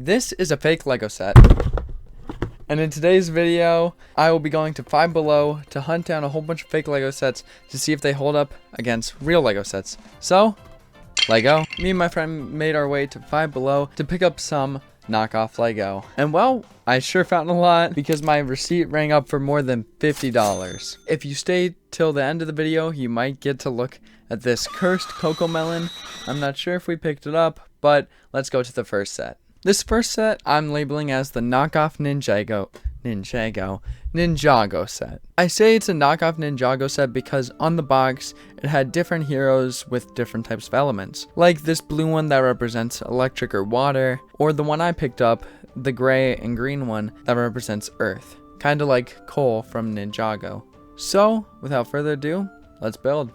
This is a fake Lego set, and in today's video, I will be going to Five Below to hunt down a whole bunch of fake Lego sets to see if they hold up against real Lego sets. So, Lego. Me and my friend made our way to Five Below to pick up some knockoff Lego. And well, I sure found a lot because my receipt rang up for more than $50. If you stay till the end of the video, you might get to look at this cursed Cocomelon. I'm not sure if we picked it up, but let's go to the first set. This first set I'm labeling as the knockoff Ninjago set. I say it's a knockoff Ninjago set because on the box it had different heroes with different types of elements, like this blue one that represents electric or water, or the one I picked up, the gray and green one that represents earth, kind of like coal from Ninjago. So without further ado, let's build.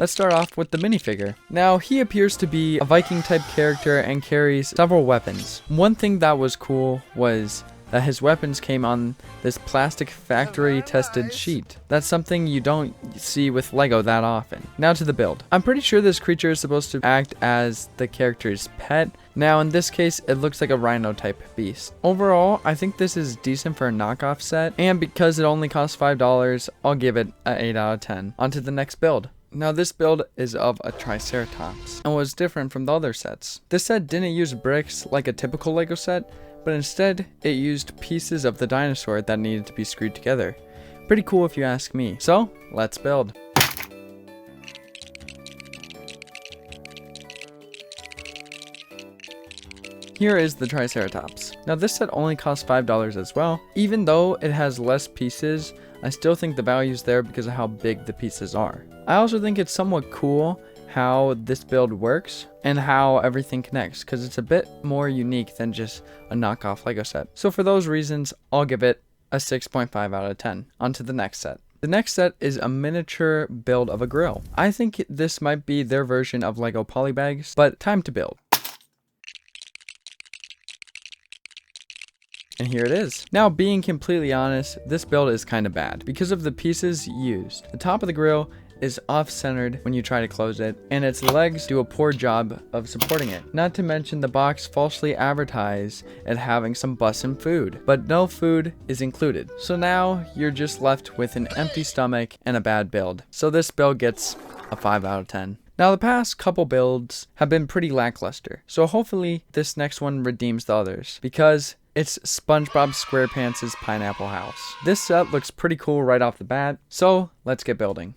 Let's start off with the minifigure. Now, he appears to be a Viking type character and carries several weapons. One thing that was cool was that his weapons came on this plastic factory tested sheet. That's something you don't see with Lego that often. Now to the build. I'm pretty sure this creature is supposed to act as the character's pet. Now in this case, it looks like a rhino type beast. Overall, I think this is decent for a knockoff set, and because it only costs $5, I'll give it an 8 out of 10. On to the next build. Now this build is of a Triceratops and was different from the other sets. This set didn't use bricks like a typical Lego set, but instead it used pieces of the dinosaur that needed to be screwed together. Pretty cool if you ask me. So let's build. Here is the Triceratops. Now this set only costs $5 as well. Even though it has less pieces, I still think the value is there because of how big the pieces are. I also think it's somewhat cool how this build works and how everything connects, because it's a bit more unique than just a knockoff Lego set. So for those reasons, I'll give it a 6.5 out of 10. On to the next set. The next set is a miniature build of a grill. I think this might be their version of Lego polybags, but time to build. And here it is. Now, being completely honest, this build is kind of bad because of the pieces used. The top of the grill is off-centered when you try to close it, and its legs do a poor job of supporting it. Not to mention the box falsely advertised it having some bussin' food, but no food is included. So now you're just left with an empty stomach and a bad build. So this build gets a 5 out of 10. Now the past couple builds have been pretty lackluster, so hopefully this next one redeems the others, because it's SpongeBob SquarePants' Pineapple House. This set looks pretty cool right off the bat, so let's get building.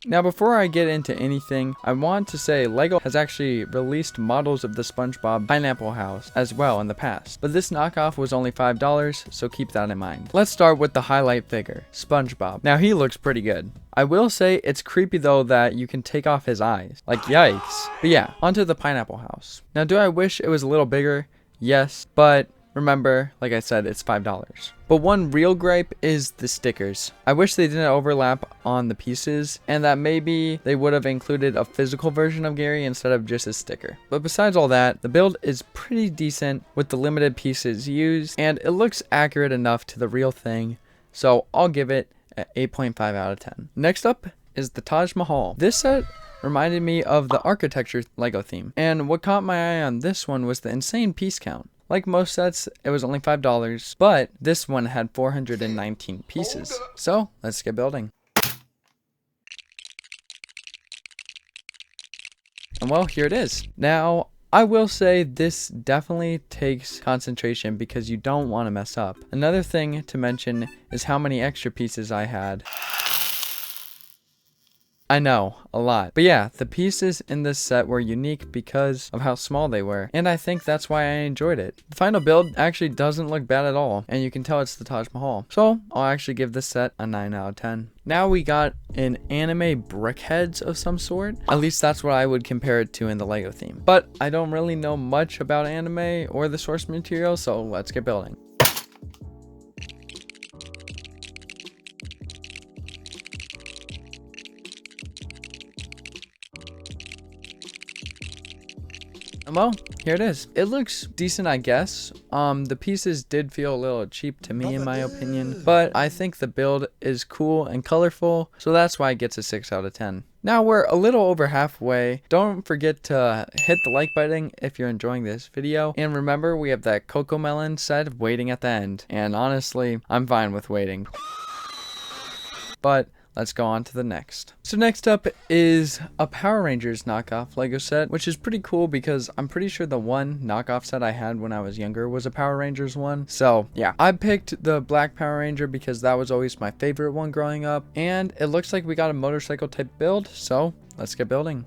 Now before I get into anything, I want to say Lego has actually released models of the SpongeBob Pineapple House as well in the past, but this knockoff was only $5, so keep that in mind. Let's start with the highlight figure, SpongeBob. Now he looks pretty good. I will say it's creepy though that you can take off his eyes. Like yikes. But yeah, onto the Pineapple House. Now do I wish it was a little bigger? Yes, but remember, like I said, it's $5. But one real gripe is the stickers. I wish they didn't overlap on the pieces, and that maybe they would have included a physical version of Gary instead of just a sticker. But besides all that, the build is pretty decent with the limited pieces used, and it looks accurate enough to the real thing, so I'll give it an 8.5 out of 10. Next up is the Taj Mahal. This set reminded me of the architecture Lego theme, and what caught my eye on this one was the insane piece count. Like most sets, it was only $5, but this one had 419 pieces. So let's get building. And well, here it is. Now, I will say this definitely takes concentration because you don't want to mess up. Another thing to mention is how many extra pieces I had. I know, a lot. But yeah, the pieces in this set were unique because of how small they were, and I think that's why I enjoyed it. The final build actually doesn't look bad at all, and you can tell it's the Taj Mahal. So I'll actually give this set a 9 out of 10. Now we got an anime brickheads of some sort. At least that's what I would compare it to in the Lego theme. But I don't really know much about anime or the source material, so let's get building. Well, here it is. It looks decent, I guess. The pieces did feel a little cheap to me in my opinion, but I think the build is cool and colorful, so that's why it gets a 6 out of 10. Now we're a little over halfway. Don't forget to hit the like button if you're enjoying this video. And remember, we have that Cocomelon set waiting at the end. And honestly, I'm fine with waiting. But let's go on to the next. So next up is a Power Rangers knockoff Lego set, which is pretty cool because I'm pretty sure the one knockoff set I had when I was younger was a Power Rangers one. So yeah, I picked the Black Power Ranger because that was always my favorite one growing up. And it looks like we got a motorcycle type build. So let's get building.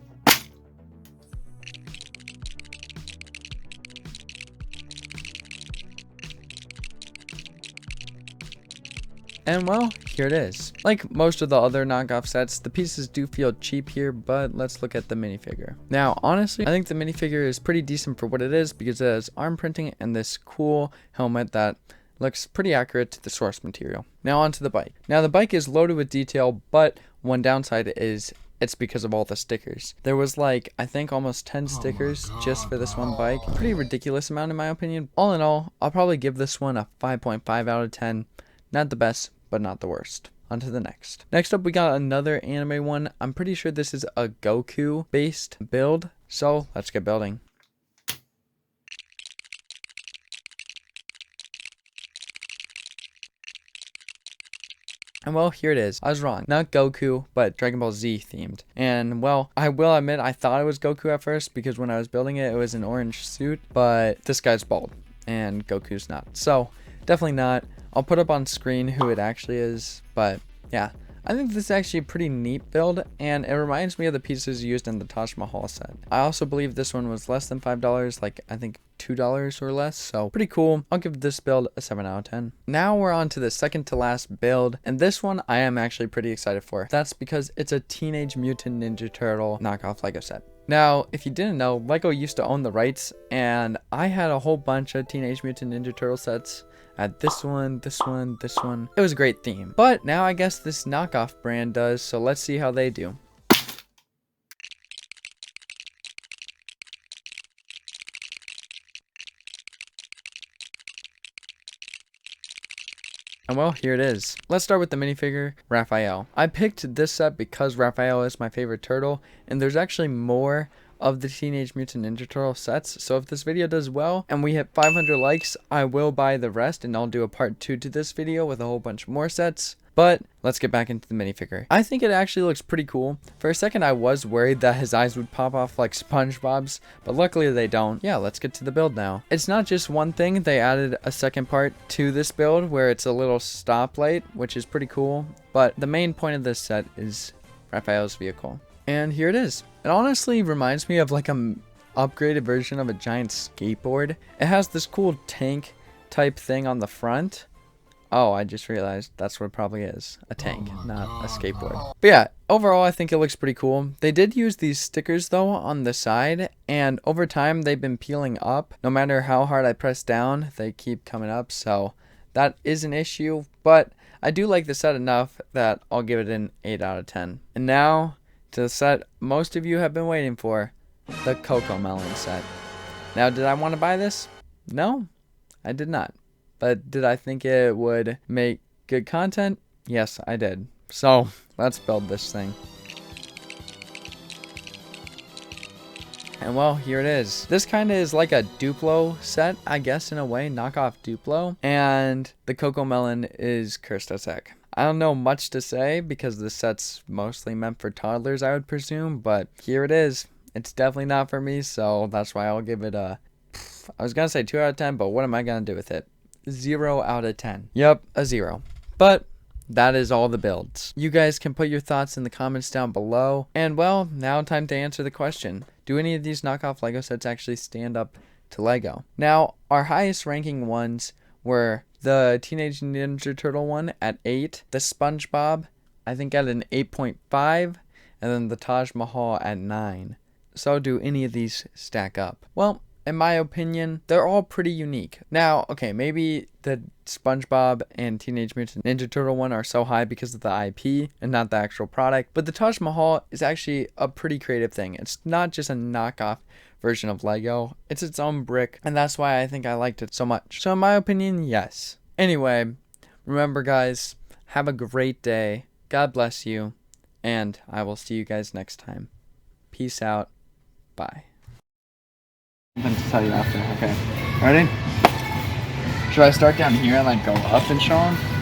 And well, here it is. Like most of the other knockoff sets, the pieces do feel cheap here, but let's look at the minifigure. Now, honestly, I think the minifigure is pretty decent for what it is because it has arm printing and this cool helmet that looks pretty accurate to the source material. Now onto the bike. Now the bike is loaded with detail, but one downside is it's because of all the stickers. There was like, I think almost 10 stickers just for this one bike. Pretty ridiculous amount in my opinion. All in all, I'll probably give this one a 5.5 out of 10. Not the best, but not the worst. On to the next. Next up, we got another anime one. I'm pretty sure this is a Goku based build. So let's get building. And well, here it is. I was wrong. Not Goku, but Dragon Ball Z themed. And well, I will admit I thought it was Goku at first because when I was building it, it was an orange suit. But this guy's bald and Goku's not. So definitely not. I'll put up on screen who it actually is, but yeah, I think this is actually a pretty neat build, and it reminds me of the pieces used in the Taj Mahal set. I also believe this one was less than $5, like I think $2 or less, so pretty cool. I'll give this build a 7 out of 10. Now we're on to the second to last build, and this one I am actually pretty excited for. That's because it's a Teenage Mutant Ninja Turtle knockoff Lego set. Now, if you didn't know, Lego used to own the rights, and I had a whole bunch of Teenage Mutant Ninja Turtle sets. I had this one, this one, this one. It was a great theme. But now I guess this knockoff brand does, so let's see how they do. And well, here it is. Let's start with the minifigure, Raphael. I picked this set because Raphael is my favorite turtle, and there's actually more of the Teenage Mutant Ninja Turtle sets. So if this video does well and we hit 500 likes, I will buy the rest and I'll do a part 2 to this video with a whole bunch more sets. But let's get back into the minifigure. I think it actually looks pretty cool. For a second I was worried that his eyes would pop off like SpongeBob's, but luckily they don't. Yeah, let's get to the build now. It's not just one thing, they added a second part to this build where it's a little stoplight, which is pretty cool. But the main point of this set is Raphael's vehicle. And here it is. It honestly reminds me of like a upgraded version of a giant skateboard. It has this cool tank type thing on the front. Oh, I just realized that's what it probably is. A tank, not a skateboard. But yeah, overall I think it looks pretty cool. They did use these stickers though on the side, and over time they've been peeling up. No matter how hard I press down, they keep coming up, so that is an issue. But I do like the set enough that I'll give it an 8 out of 10. And now to the set most of you have been waiting for, the Cocomelon set. Now, did I want to buy this? No, I did not. But did I think it would make good content? Yes, I did. So let's build this thing. And well, here it is. This kind of is like a Duplo set, I guess, in a way, knockoff Duplo. And the Cocomelon is cursed as heck. I don't know much to say because this set's mostly meant for toddlers, I would presume, but here it is. It's definitely not for me, so that's why I'll give it a, I was going to say 2 out of 10, but what am I going to do with it? 0 out of 10. Yep, a 0. But that is all the builds. You guys can put your thoughts in the comments down below. And well, now time to answer the question. Do any of these knockoff Lego sets actually stand up to Lego? Now, our highest ranking ones were the Teenage Ninja Turtle one at 8, the SpongeBob I think at an 8.5, and then the Taj Mahal at 9. So do any of these stack up? Well, in my opinion, they're all pretty unique. Now, okay, maybe the SpongeBob and Teenage Mutant Ninja Turtle one are so high because of the IP and not the actual product, but the Taj Mahal is actually a pretty creative thing. It's not just a knockoff version of Lego. It's its own brick, and that's why I think I liked it so much. So in my opinion, yes. Anyway, remember guys, have a great day. God bless you, and I will see you guys next time. Peace out. Bye. Something to tell you after. Okay. Ready? Should I start down here and like go up and show them?